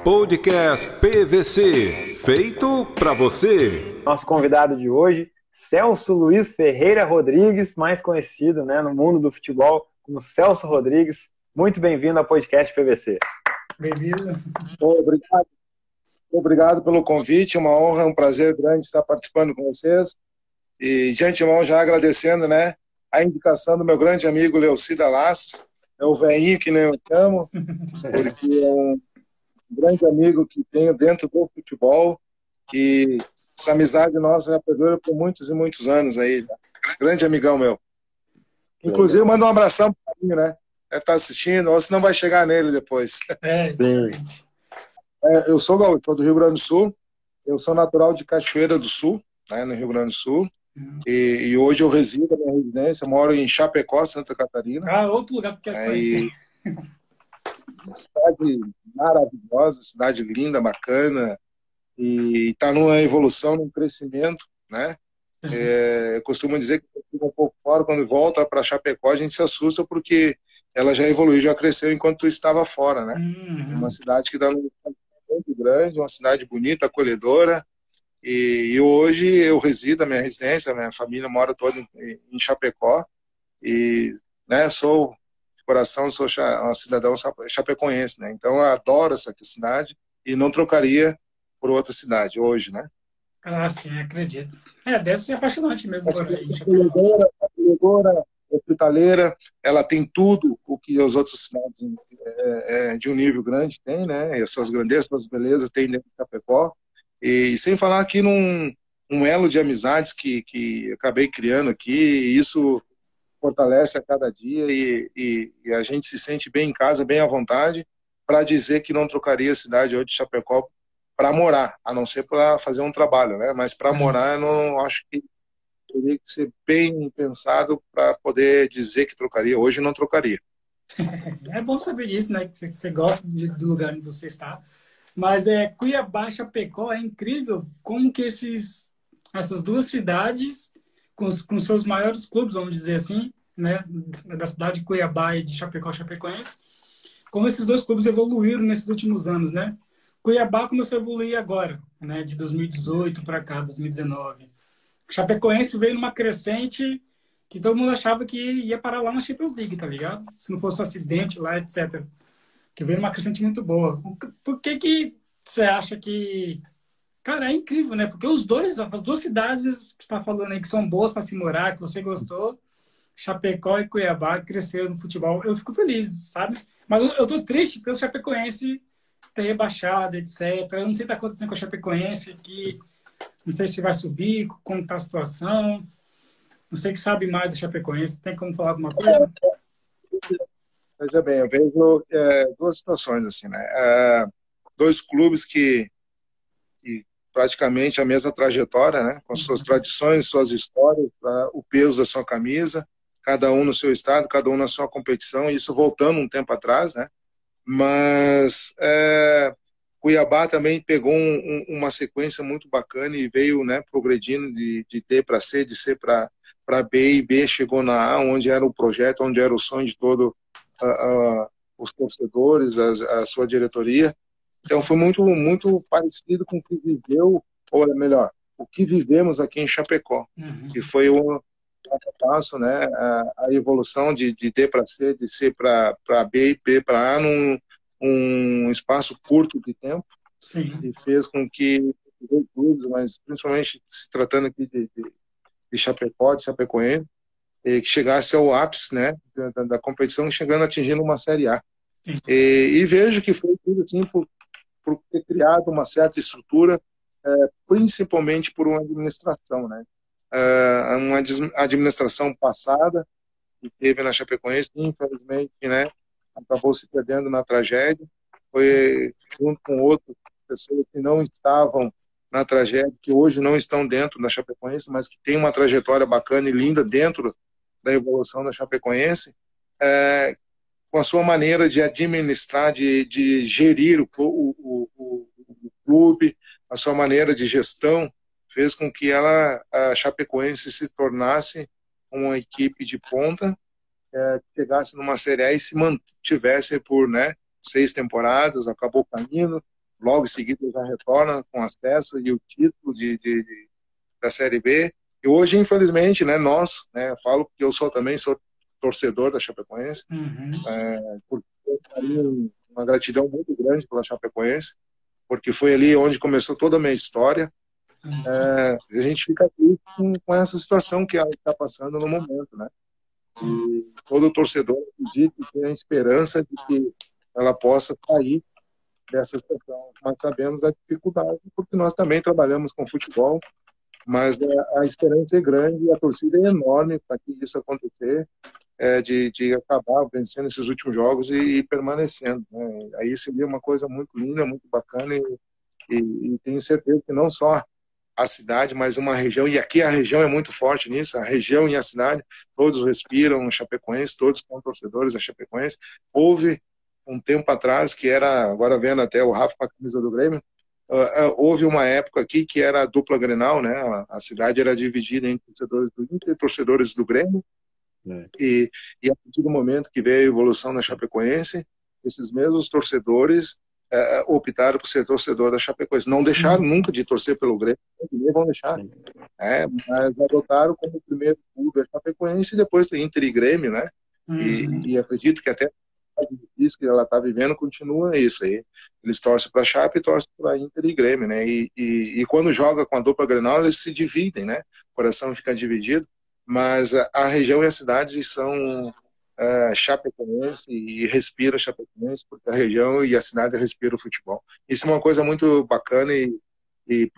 Podcast PVC, feito para você. Nosso convidado de hoje, Celso Luiz Ferreira Rodrigues, mais conhecido, né, no mundo do futebol como Celso Rodrigues. Muito bem-vindo ao Podcast PVC. Bem-vindo. Obrigado. Obrigado pelo convite, uma honra, um prazer grande estar participando com vocês. E de antemão já agradecendo, né, a indicação do meu grande amigo Leocida Lastro, é o velhinho que nem eu chamo, porque é um grande amigo que tenho dentro do futebol, e essa amizade nossa já perdura por muitos e muitos anos aí, né? Grande amigão meu. Inclusive, manda um abração para mim, né? Deve estar assistindo, ou se não vai chegar nele depois. Exatamente. Eu sou gaúcho, sou do Rio Grande do Sul, eu sou natural de Cachoeira do Sul, né, no Rio Grande do Sul, e hoje eu resido na minha residência, moro em Chapecó, Santa Catarina. Ah, outro lugar que eu quero conhecer. Cidade maravilhosa, cidade linda, bacana, e está numa evolução, num crescimento, né? Eu costumo dizer que fica um pouco fora, quando volta para Chapecó, a gente se assusta porque ela já evoluiu, já cresceu enquanto estava fora, né? Uma cidade que dá um muito grande, uma cidade bonita, acolhedora, e hoje eu resido, a minha residência, a minha família mora toda em Chapecó, e, né, sou de coração, sou um cidadão chapecoense, né? Então eu adoro essa cidade e não trocaria por outra cidade hoje, né? Ah, sim, acredito. Deve ser apaixonante mesmo. Acolhedora, hospitaleira, ela tem tudo o que as outras cidades de um nível grande tem, né? E as suas grandezas, suas belezas tem dentro de Chapecó. E sem falar aqui um elo de amizades que acabei criando aqui, e isso fortalece a cada dia, e a gente se sente bem em casa, bem à vontade, para dizer que não trocaria a cidade hoje de Chapecó para morar, a não ser para fazer um trabalho, né? Mas para morar, eu não acho que teria que ser bem pensado para poder dizer que trocaria. Hoje não trocaria. É bom saber disso, né? Que você gosta do lugar onde você está. Mas Cuiabá e Chapecó é incrível como que essas duas cidades, com seus maiores clubes, vamos dizer assim, né? Da cidade de Cuiabá e de Chapecó, Chapecoense, como esses dois clubes evoluíram nesses últimos anos, né? Cuiabá começou a evoluir agora, né? De 2018 para cá, 2019. Chapecoense veio numa crescente que todo mundo achava que ia parar lá na Champions League, tá ligado? Se não fosse um acidente lá, etc. Que veio numa crescente muito boa. Por que você acha que... Cara, é incrível, né? Porque as duas cidades que você está falando aí, que são boas para se morar, que você gostou, Chapecó e Cuiabá, cresceram no futebol. Eu fico feliz, sabe? Mas eu tô triste pelo Chapecoense ter rebaixado, etc. Eu não sei o que está acontecendo com a Chapecoense, que não sei se vai subir, como está a situação. Não sei que sabe mais da Chapecoense. Tem como falar alguma coisa? Veja bem, eu vejo duas situações assim, né? Dois clubes que praticamente a mesma trajetória, né? Com suas tradições, suas histórias, o peso da sua camisa, cada um no seu estado, cada um na sua competição, isso voltando um tempo atrás, né? Mas Cuiabá também pegou uma sequência muito bacana e veio, né, progredindo de D para C, de C para B, e B chegou na A, onde era o projeto, onde era o sonho de todo os torcedores, a sua diretoria. Então foi muito parecido com o que viveu, ou melhor, o que vivemos aqui em Chapecó, que foi um passo, né, a evolução de D para C, de C para B e B para A num espaço curto de tempo. Sim. E fez com que clubes, mas principalmente se tratando aqui de Chapecó, de Chapecoense, que chegasse ao ápice, né, da competição, chegando atingindo uma Série A. E vejo que foi tudo assim por ter criado uma certa estrutura, principalmente por uma administração, né? Uma administração passada que teve na Chapecoense, infelizmente, né, acabou se perdendo na tragédia, foi junto com outras pessoas que não estavam na tragédia, que hoje não estão dentro da Chapecoense, mas que tem uma trajetória bacana e linda dentro da evolução da Chapecoense, com a sua maneira de administrar, de gerir o clube, a sua maneira de gestão, fez com que a Chapecoense se tornasse uma equipe de ponta, chegasse numa Série A e se mantivesse por, né, 6 temporadas, acabou caindo, logo em seguida já retorna com acesso e o título da Série B. E hoje, infelizmente, né, nós, né, falo porque eu também sou torcedor da Chapecoense, porque eu tenho uma gratidão muito grande pela Chapecoense, porque foi ali onde começou toda a minha história. A gente fica aqui com essa situação que ela está passando no momento, né? E todo torcedor acredita e tem a esperança de que ela possa sair dessa situação, mas sabemos da dificuldade, porque nós também trabalhamos com futebol, mas a esperança é grande e a torcida é enorme para que isso acontecer, de acabar vencendo esses últimos jogos e permanecendo, né? Aí seria uma coisa muito linda, muito bacana, e tenho certeza que não só a cidade, mas uma região, e aqui a região é muito forte nisso, a região e a cidade, todos respiram Chapecoense, todos são torcedores da Chapecoense. Houve um tempo atrás, que era, agora vendo até o Rafa com a camisa do Grêmio, houve uma época aqui que era a dupla Grenal, né? A cidade era dividida entre torcedores do Inter e torcedores do Grêmio, e a partir do momento que veio a evolução na Chapecoense, esses mesmos torcedores optaram por ser torcedor da Chapecoense. Não deixaram nunca de torcer pelo Grêmio, nem vão deixar, mas adotaram como primeiro clube a Chapecoense e depois o Inter e Grêmio, né? E acredito que até isso que ela está vivendo continua isso aí. Eles torcem para a Chape e torcem para Inter e Grêmio, né? E quando joga com a dupla Grenal, eles se dividem, né? O coração fica dividido, mas a região e a cidade são Chapecoense e respira Chapecoense, porque a região e a cidade respiram o futebol. Isso é uma coisa muito bacana e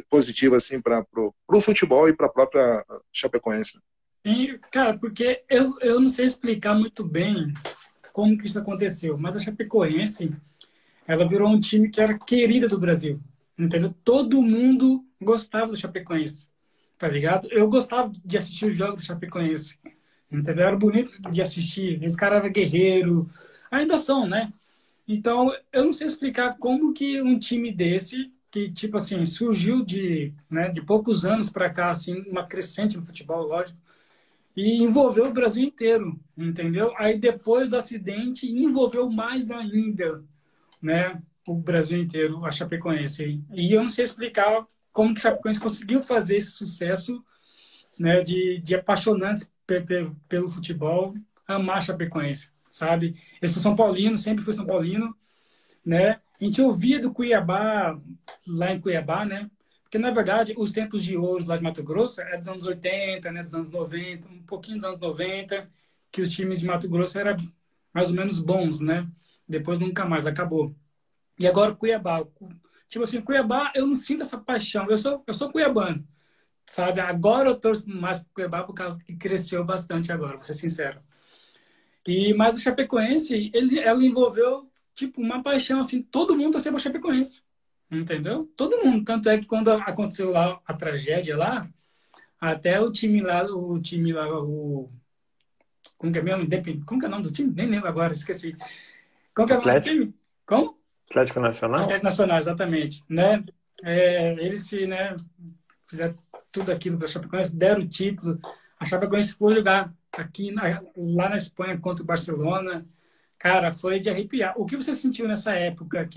positiva assim, para o futebol e para a própria Chapecoense. Sim, cara, porque eu não sei explicar muito bem como que isso aconteceu, mas a Chapecoense, ela virou um time que era querida do Brasil, entendeu? Todo mundo gostava do Chapecoense, tá ligado? Eu gostava de assistir os jogos do Chapecoense, entendeu? Era bonito de assistir, esse cara era guerreiro, ainda são, né? Então, eu não sei explicar como que um time desse, que, tipo assim, surgiu de poucos anos para cá, assim, uma crescente no futebol, lógico, e envolveu o Brasil inteiro, entendeu? Aí depois do acidente envolveu mais ainda, né, o Brasil inteiro, a Chapecoense. E eu não sei explicar como que a Chapecoense conseguiu fazer esse sucesso, né, de apaixonantes pelo futebol, amar a Chapecoense, sabe? Eu sou São Paulino, sempre fui São Paulino, né? A gente ouvia do Cuiabá, lá em Cuiabá, né? Porque, na verdade, os tempos de ouro lá de Mato Grosso é dos anos 80, né, dos anos 90, um pouquinho dos anos 90, que os times de Mato Grosso eram mais ou menos bons, né? Depois nunca mais, acabou. E agora Cuiabá. Tipo assim, Cuiabá, eu não sinto essa paixão. Eu sou cuiabano, sabe? Agora eu torço mais pro Cuiabá por causa que cresceu bastante agora, vou ser sincero. Mas a Chapecoense, ela envolveu, tipo, uma paixão, assim, todo mundo torceu pra Chapecoense. Entendeu? Todo mundo. Tanto é que quando aconteceu lá a tragédia lá, até o time lá, como que é mesmo? Como que é o nome do time? Nem lembro agora, esqueci. Como que é o nome do time? Como? Atlético Nacional? Atlético Nacional, exatamente. né? Eles fizeram tudo aquilo para a Chapecoense, deram o título. A Chapecoense foi jogar lá na Espanha contra o Barcelona. Cara, foi de arrepiar. O que você sentiu nessa época,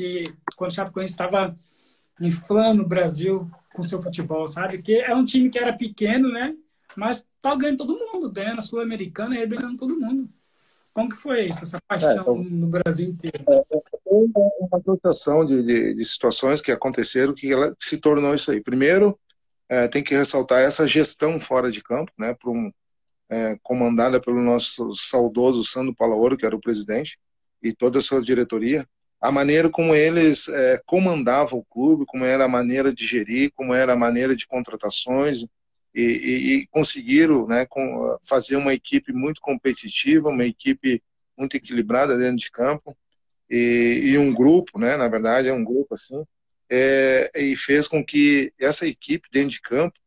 quando o Chapecoense estava inflando o Brasil com seu futebol, sabe? Que é um time que era pequeno, né? Mas tá ganhando todo mundo, ganhando a Sul-Americana e ganhando todo mundo. Como que foi isso, essa paixão no Brasil inteiro? Uma associação de situações que aconteceram que ela se tornou isso aí. Primeiro, tem que ressaltar essa gestão fora de campo, né? Comandada pelo nosso saudoso Sandro Palaoro, que era o presidente, e toda a sua diretoria, a maneira como eles comandavam o clube, como era a maneira de gerir, como era a maneira de contratações, e conseguiram, né, fazer uma equipe muito competitiva, uma equipe muito equilibrada dentro de campo, e um grupo, né, na verdade é um grupo assim, e fez com que essa equipe dentro de campo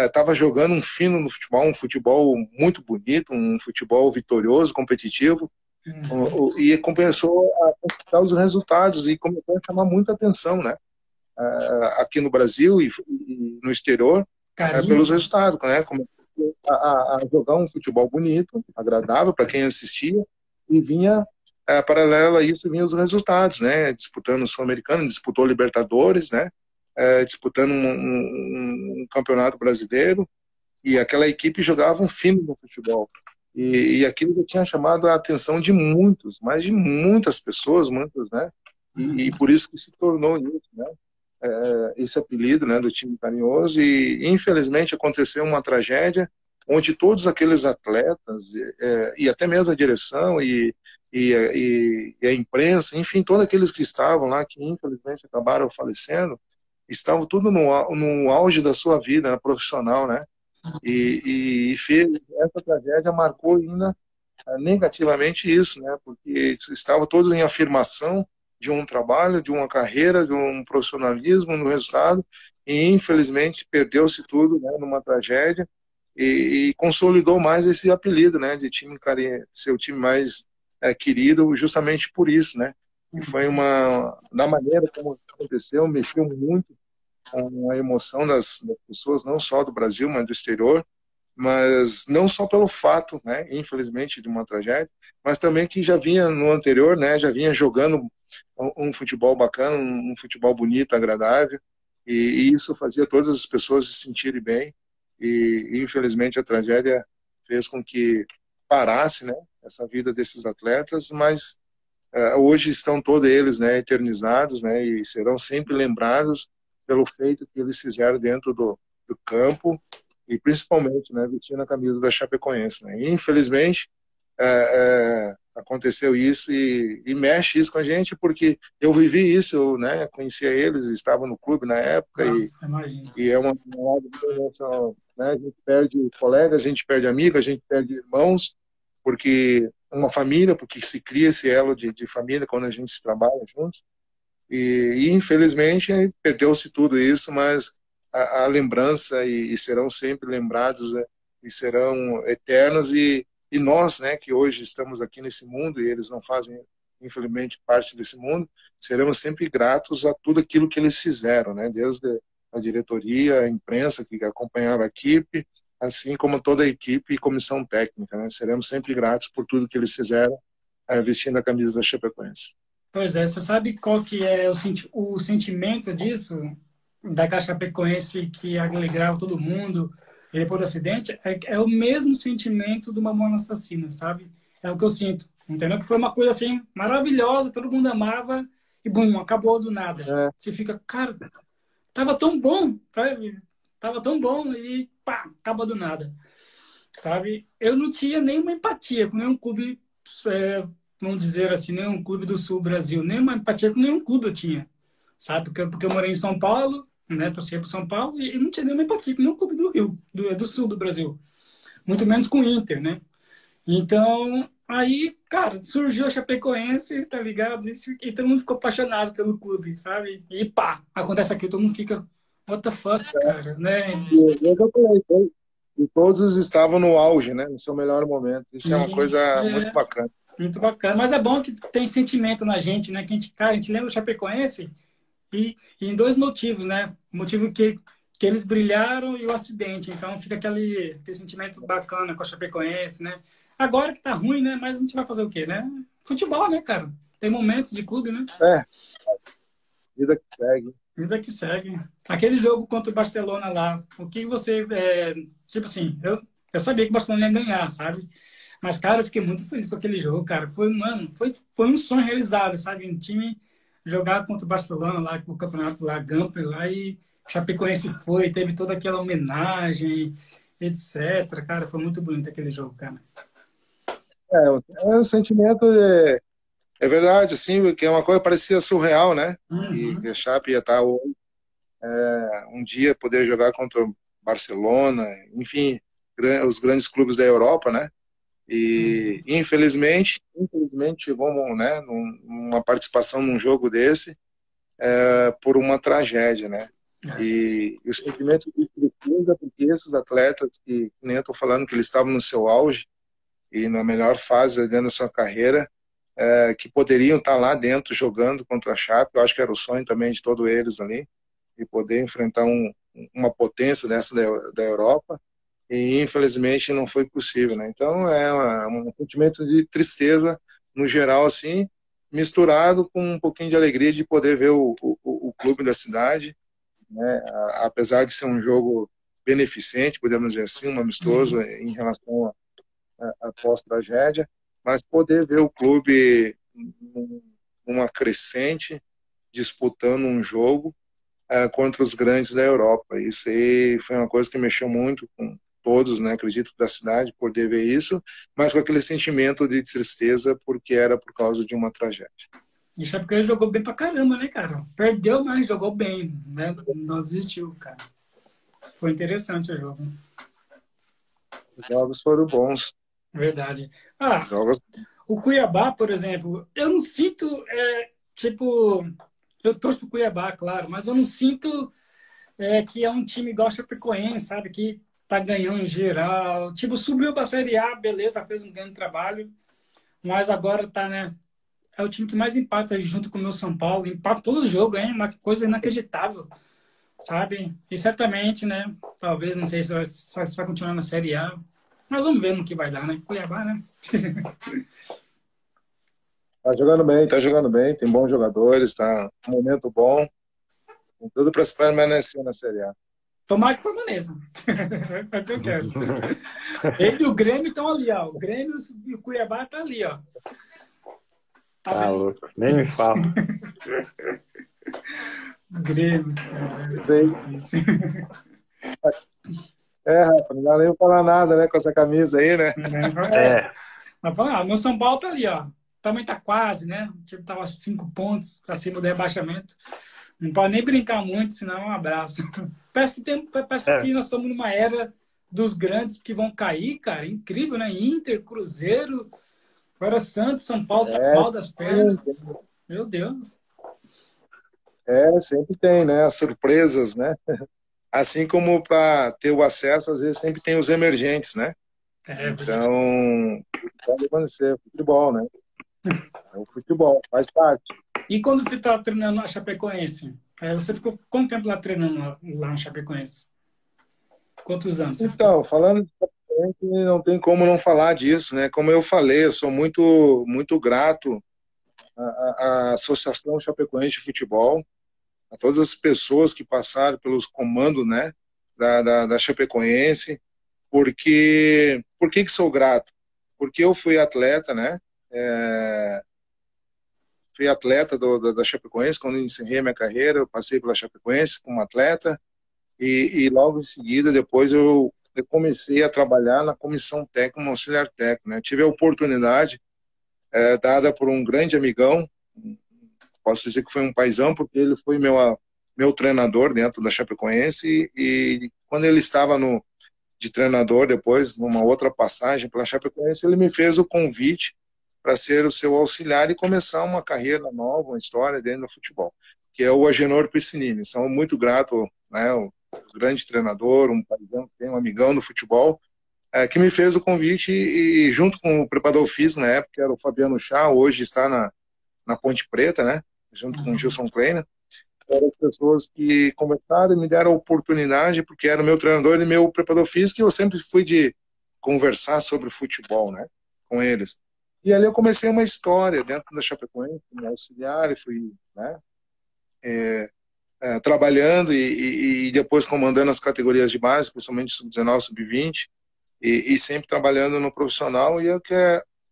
estava jogando um fino no futebol, um futebol muito bonito, um futebol vitorioso, competitivo, e começou a conquistar os resultados e começou a chamar muita atenção, né? Aqui no Brasil e no exterior, pelos resultados, né? Começou a jogar um futebol bonito, agradável para quem assistia, e vinha paralelo a isso vinham os resultados, né? Disputando o Sul-Americano, disputou Libertadores, né? Disputando um campeonato brasileiro, e aquela equipe jogava um fino no futebol. E aquilo que tinha chamado a atenção de muitos, mas de muitas pessoas, muitos, né? E por isso que se tornou isso, né? Esse apelido, né, do time carinhoso. E infelizmente aconteceu uma tragédia onde todos aqueles atletas e até mesmo a direção e a imprensa, enfim, todos aqueles que estavam lá, que infelizmente acabaram falecendo, estavam tudo no auge da sua vida, né, profissional, né? E essa tragédia marcou ainda negativamente isso, né? Porque estavam todos em afirmação de um trabalho, de uma carreira, de um profissionalismo no resultado, e infelizmente perdeu-se tudo, né, numa tragédia, e consolidou mais esse apelido, né, de time ser o time mais querido, justamente por isso, né? E foi da maneira como aconteceu, mexeu muito com a emoção das pessoas, não só do Brasil, mas do exterior, mas não só pelo fato, né, infelizmente, de uma tragédia, mas também que já vinha no anterior, né, já vinha jogando um futebol bacana, um futebol bonito, agradável, e isso fazia todas as pessoas se sentirem bem, e infelizmente a tragédia fez com que parasse, né, essa vida desses atletas, mas hoje estão todos eles, né, eternizados, né, e serão sempre lembrados pelo feito que eles fizeram dentro do campo, e principalmente, né, vestindo a camisa da Chapecoense, né? E, infelizmente aconteceu isso e mexe isso com a gente, porque eu vivi isso, eu, né, conhecia eles, estava no clube na época. Nossa, e é uma emoção, né? A gente perde colegas, a gente perde amigos, a gente perde irmãos, porque uma família, porque se cria esse elo de família quando a gente se trabalha juntos, e infelizmente perdeu-se tudo isso, mas a lembrança e serão sempre lembrados, né, e serão eternos, e nós, né, que hoje estamos aqui nesse mundo e eles não fazem, infelizmente, parte desse mundo, seremos sempre gratos a tudo aquilo que eles fizeram, né, desde a diretoria, a imprensa que acompanhava a equipe, assim como toda a equipe e comissão técnica, né, seremos sempre gratos por tudo que eles fizeram vestindo a camisa da Chapecoense. Pois é, você sabe qual que é o sentimento disso, da Chapecoense que alegrava todo mundo e depois do acidente? É o mesmo sentimento do Mamonas Assassinas, sabe? É o que eu sinto, entendeu? Que foi uma coisa assim, maravilhosa, todo mundo amava e, bum, acabou do nada. Você fica, cara, tava tão bom, sabe? Tava tão bom e, pá, acaba do nada, sabe? Eu não tinha nenhuma empatia com nenhum clube, vamos dizer assim, nenhum clube do Sul Brasil, nenhuma empatia com nenhum clube eu tinha, sabe? Porque eu morei em São Paulo, né? Torcia para São Paulo e não tinha nenhuma empatia com nenhum clube do Rio, do Sul do Brasil, muito menos com o Inter, né? Então, aí, cara, surgiu a Chapecoense, tá ligado? E todo mundo ficou apaixonado pelo clube, sabe? E pá, acontece aqui, todo mundo fica, what the fuck, cara, né? E todos estavam no auge, né? No seu melhor momento. Isso é uma coisa muito bacana. Muito bacana. Mas é bom que tem sentimento na gente, né? Que a gente lembra o Chapecoense e em dois motivos, né? O motivo que eles brilharam e o acidente. Então fica aquele sentimento bacana com a Chapecoense, né? Agora que tá ruim, né? Mas a gente vai fazer o quê, né? Futebol, né, cara? Tem momentos de clube, né? Vida que segue. Vida que segue. Aquele jogo contra o Barcelona lá, o que você... tipo assim, eu sabia que o Barcelona ia ganhar, sabe? Mas, cara, eu fiquei muito feliz com aquele jogo, cara. Foi um sonho realizado, sabe? Um time jogar contra o Barcelona lá, com o campeonato lá, Gamper lá, e Chapecoense teve toda aquela homenagem, etc. Cara, foi muito bonito aquele jogo, cara. O sentimento é verdade, assim, que é uma coisa que parecia surreal, né? E que a Chape ia estar hoje, um dia poder jogar contra o Barcelona, enfim, os grandes clubes da Europa, né? E infelizmente chegou, né, numa participação num jogo desse por uma tragédia, né? E o sentimento de tristeza, porque esses atletas que nem eu estou falando que eles estavam no seu auge e na melhor fase dentro da sua carreira, que poderiam estar lá dentro jogando contra a Chape, eu acho que era o sonho também de todos eles ali, e poder enfrentar uma potência dessa da Europa, e infelizmente não foi possível, né? Então é um sentimento de tristeza, no geral, assim, misturado com um pouquinho de alegria de poder ver o clube da cidade, né? Apesar de ser um jogo beneficente, podemos dizer assim, um amistoso em relação a pós-tragédia, mas poder ver o clube numa crescente, disputando um jogo contra os grandes da Europa. Isso aí foi uma coisa que mexeu muito com todos, né, acredito, da cidade, poder ver isso, mas com aquele sentimento de tristeza, porque era por causa de uma tragédia. E o Chapecoense jogou bem pra caramba, né, cara? Perdeu, mas jogou bem, né? Não desistiu, cara. Foi interessante o jogo. Os jogos foram bons. Verdade. Jogos... O Cuiabá, por exemplo, eu não sinto, tipo, eu torço pro Cuiabá, claro, mas eu não sinto que é um time igual o Chapecoense, sabe? Que tá ganhando em geral. Tipo, subiu pra Série A, beleza, fez um grande trabalho, mas agora tá, né? É o time que mais empata junto com o meu São Paulo. Empata todo o jogo, é uma coisa inacreditável, sabe? E certamente, né? Talvez, não sei se vai continuar na Série A. Mas vamos ver no que vai dar, né? Cuiabá, né? Tá jogando bem, tem bons jogadores, tá um momento bom. Tem tudo para se permanecer na Série A. Tomara que permaneça. É o que eu quero. Ele e o Grêmio estão ali, ó. O Grêmio e o Cuiabá tá ali, ó. Tá louco, nem me fala. Grêmio. Sei. Rafa, não dá nem pra falar nada, né, com essa camisa aí, né? Mas fala, meu São Paulo tá ali, ó. Também tá quase, né? O time tava 5 pontos acima do rebaixamento. Não pode nem brincar muito, senão é um abraço. Parece que nós estamos numa era dos grandes que vão cair, cara. Incrível, né? Inter, Cruzeiro, agora Santos, São Paulo tá mal das pernas. Meu Deus. Sempre tem, né? As surpresas, né? Assim como para ter o acesso, às vezes sempre tem os emergentes, né? Então, pode acontecer, futebol, né? É o futebol, faz parte. E quando você está treinando a Chapecoense? Você ficou quanto tempo lá treinando lá no Chapecoense? Quantos anos? Então, falando de Chapecoense, não tem como não falar disso, né? Como eu falei, eu sou muito, muito grato à Associação Chapecoense de Futebol, a todas as pessoas que passaram pelos comandos, né, da Chapecoense. Por que sou grato? Porque eu fui atleta, né? Fui atleta da Chapecoense. Quando eu encerrei a minha carreira, eu passei pela Chapecoense como atleta e logo em seguida, depois eu comecei a trabalhar na comissão técnica, como auxiliar técnico, né? Tive a oportunidade dada por um grande amigão, posso dizer que foi um paizão, porque ele foi meu treinador dentro da Chapecoense e quando ele estava de treinador depois, numa outra passagem pela Chapecoense, ele me fez o convite para ser o seu auxiliar e começar uma carreira nova, uma história dentro do futebol, que é o Agenor Piscinini. Sou muito grato, né, o grande treinador, um paizão, tem um amigão no futebol, que me fez o convite e junto com o preparador físico na época, que era o Fabiano Chá, hoje está na Ponte Preta, né, junto com o Gilson Kleina, eram as pessoas que conversaram e me deram a oportunidade, porque era o meu treinador e meu preparador físico, e eu sempre fui de conversar sobre futebol, né, com eles. E ali eu comecei uma história dentro da Chapecoense, como auxiliar, e fui, né, trabalhando e depois comandando as categorias de base, principalmente sub-19, sub-20, e sempre trabalhando no profissional, e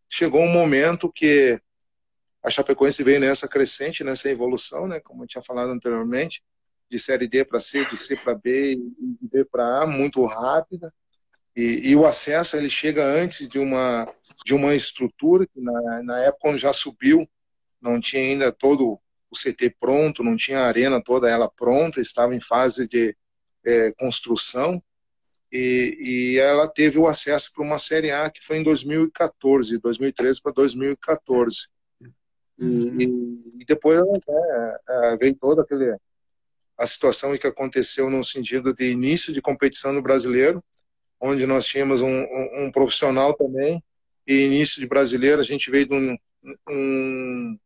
chegou um momento que a Chapecoense veio nessa crescente, nessa evolução, né, como eu tinha falado anteriormente, de Série D para C, de C para B e de B para A, muito rápida. E o acesso ele chega antes de uma estrutura que na época quando já subiu, não tinha ainda todo o CT pronto, não tinha a arena toda ela pronta, estava em fase de construção. E ela teve o acesso para uma Série A que foi em 2014, 2013 para 2014. E depois veio toda a situação que aconteceu no sentido de início de competição no Brasileiro, onde nós tínhamos um profissional também, e início de Brasileiro a gente veio de um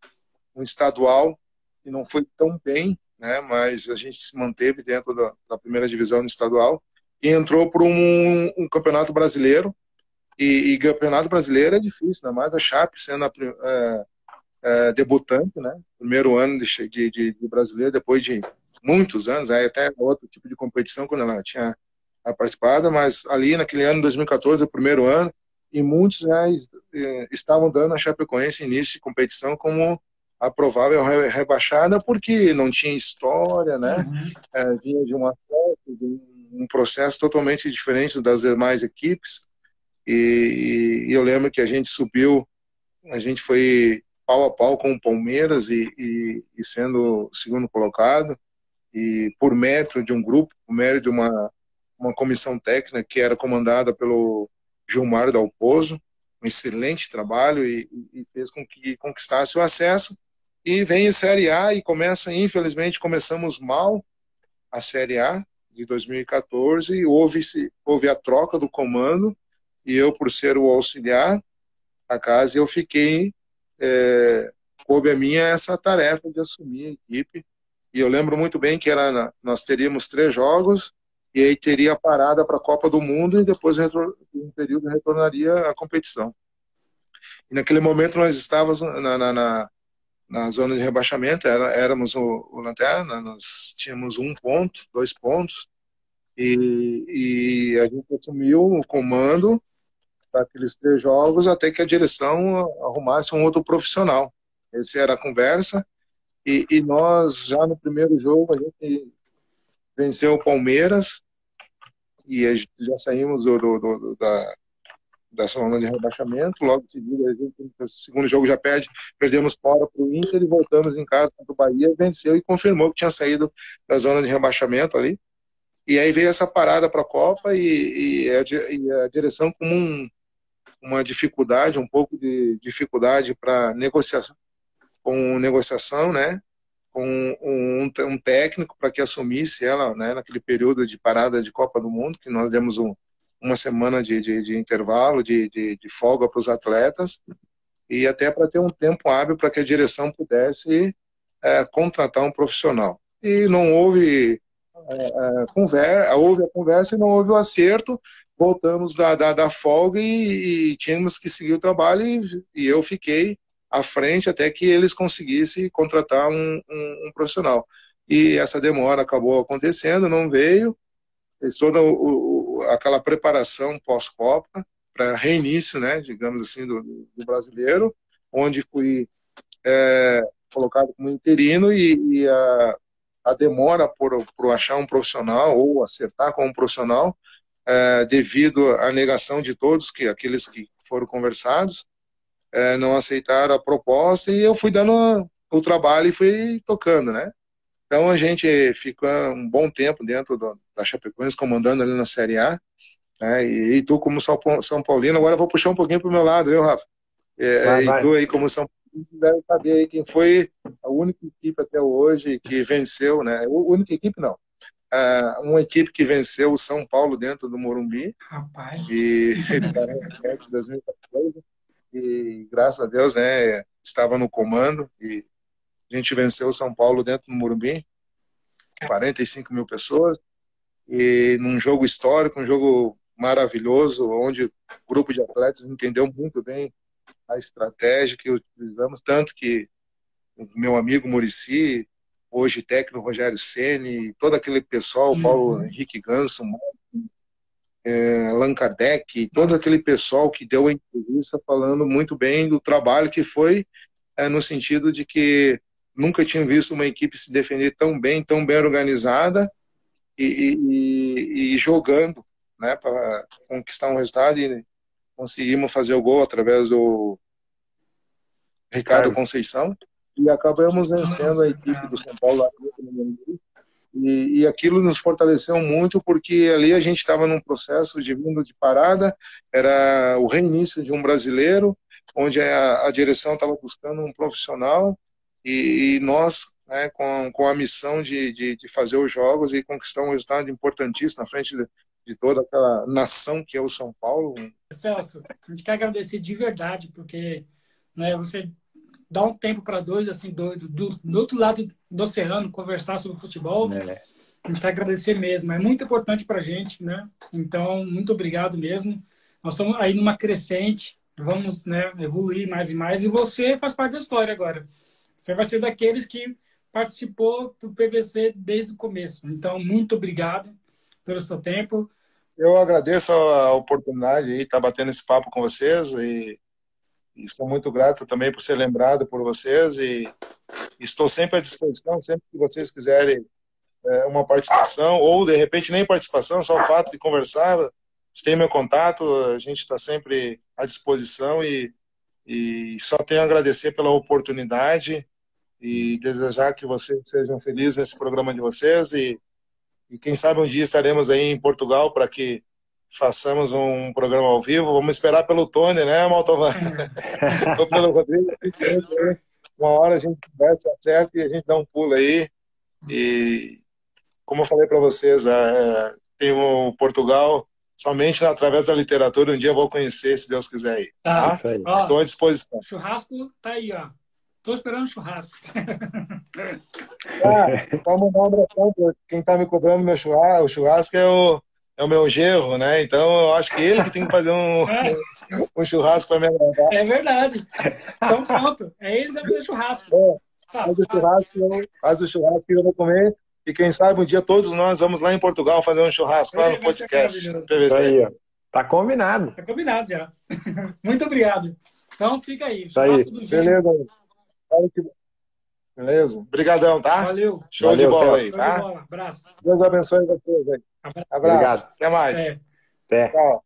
estadual e não foi tão bem, né, mas a gente se manteve dentro da primeira divisão no estadual e entrou para um campeonato brasileiro, E Campeonato Brasileiro é difícil, ainda mais a Chape sendo debutante, né? Primeiro ano de brasileiro, depois de muitos anos, aí até outro tipo de competição quando ela tinha participado, mas ali naquele ano, 2014, o primeiro ano, e muitos já estavam dando a Chapecoense início de competição como a provável rebaixada, porque não tinha história, né? Vinha de um processo totalmente diferente das demais equipes, e eu lembro que a gente subiu, a gente foi pau a pau com o Palmeiras e sendo segundo colocado, e por mérito de um grupo, por mérito de uma comissão técnica que era comandada pelo Gilmar Dalpozo, um excelente trabalho e fez com que conquistasse o acesso, e vem a Série A e infelizmente começamos mal a Série A de 2014, e houve a troca do comando, e eu, por ser o auxiliar da casa, eu fiquei, coube a minha essa tarefa de assumir a equipe, e eu lembro muito bem que nós teríamos 3 jogos, e aí teria a parada para a Copa do Mundo, e depois, um período, retornaria à competição. E naquele momento nós estávamos na zona de rebaixamento, éramos o Lanterna, nós tínhamos 1 ponto, 2 pontos, e a gente assumiu o comando daqueles 3 jogos até que a direção arrumasse um outro profissional. Essa era a conversa, e nós, já no primeiro jogo, a gente venceu o Palmeiras, e já saímos da zona de rebaixamento. Logo em seguida, a gente, no segundo jogo, já perdemos fora para o Inter e voltamos em casa contra o Bahia, venceu e confirmou que tinha saído da zona de rebaixamento ali. E aí veio essa parada para a Copa, e a direção com uma dificuldade, um pouco de dificuldade para negociação, né, com um técnico para que assumisse ela, né, naquele período de parada de Copa do Mundo, que nós demos uma semana de intervalo, de folga para os atletas, e até para ter um tempo hábil para que a direção pudesse contratar um profissional. E não houve houve a conversa e não houve o acerto. Voltamos da folga e tínhamos que seguir o trabalho, e eu fiquei à frente até que eles conseguissem contratar um profissional. E essa demora acabou acontecendo, não veio, fez toda aquela preparação pós-Copa para reinício, né, digamos assim, do brasileiro, onde fui colocado como interino, e a demora por achar um profissional ou acertar com um profissional, devido à negação de todos, aqueles que foram conversados, não aceitaram a proposta, e eu fui dando o trabalho e fui tocando, né? Então a gente fica um bom tempo dentro da Chapecoense, comandando ali na Série A, né? E tu, como São Paulino, agora eu vou puxar um pouquinho pro meu lado, viu, Rafa? E tu aí, como São Paulino, deve saber aí quem foi a única equipe até hoje que venceu, né? A única equipe não. Uma equipe que venceu o São Paulo dentro do Morumbi. Rapaz. E em 2014, e graças a Deus, né, estava no comando, e a gente venceu o São Paulo dentro do Morumbi, 45 mil pessoas, e num jogo histórico, um jogo maravilhoso, onde o grupo de atletas entendeu muito bem a estratégia que utilizamos, tanto que o meu amigo Muricy, hoje técnico Rogério Ceni, todo aquele pessoal, Paulo Henrique Ganso, Allan Kardec, todo aquele pessoal que deu a entrevista falando muito bem do trabalho que foi, no sentido de que nunca tinham visto uma equipe se defender tão bem organizada e jogando, né, para conquistar um resultado, e conseguimos fazer o gol através do Ricardo Conceição, e acabamos vencendo a equipe do São Paulo e aquilo nos fortaleceu muito, porque ali a gente estava num processo de vindo de parada, era o reinício de um brasileiro, onde a direção estava buscando um profissional, e nós, né, com a missão de fazer os jogos e conquistar um resultado importantíssimo na frente de toda aquela nação que é o São Paulo. Celso, a gente quer agradecer de verdade, porque, né, você dá um tempo para dois, assim, do outro lado do oceano, conversar sobre futebol. A gente quer agradecer mesmo. É muito importante para a gente, né? Então, muito obrigado mesmo. nós estamos aí numa crescente, vamos, né, evoluir mais e mais, e você faz parte da história agora. Você vai ser daqueles que participou do PVC desde o começo. Então, muito obrigado pelo seu tempo. Eu agradeço a oportunidade de estar batendo esse papo com vocês e sou muito grato também por ser lembrado por vocês e estou sempre à disposição, sempre que vocês quiserem uma participação ou, de repente, nem participação, só o fato de conversar. Você tem meu contato, a gente está sempre à disposição e só tenho a agradecer pela oportunidade e desejar que vocês sejam felizes nesse programa de vocês e quem sabe um dia estaremos aí em Portugal para que façamos um programa ao vivo. Vamos esperar pelo Tony, né, Maltovan? Ou pelo Rodrigo. Uma hora a gente conversa certo e a gente dá um pulo aí. E, como eu falei para vocês, tem o Portugal somente através da literatura. Um dia eu vou conhecer, se Deus quiser aí. Tá? Estou à disposição. O churrasco tá aí, ó. Estou esperando churrasco. Vamos mandar um abração para quem está me cobrando meu churrasco. O churrasco é o meu genro, né? Então eu acho que ele que tem que fazer um churrasco para me agradar. É verdade. Então pronto. É ele que vai fazer churrasco. Faz o churrasco que eu vou comer. E quem sabe um dia todos nós vamos lá em Portugal fazer um churrasco lá no podcast PVC. Aí, ó. Tá combinado. Tá combinado já. Muito obrigado. Então fica aí. Churrasco do genro. Beleza. Obrigadão, tá? Valeu. Show de bola aí, tá? Abraço. Deus abençoe vocês aí. Abraço. Obrigado. Até mais. Até. Tchau.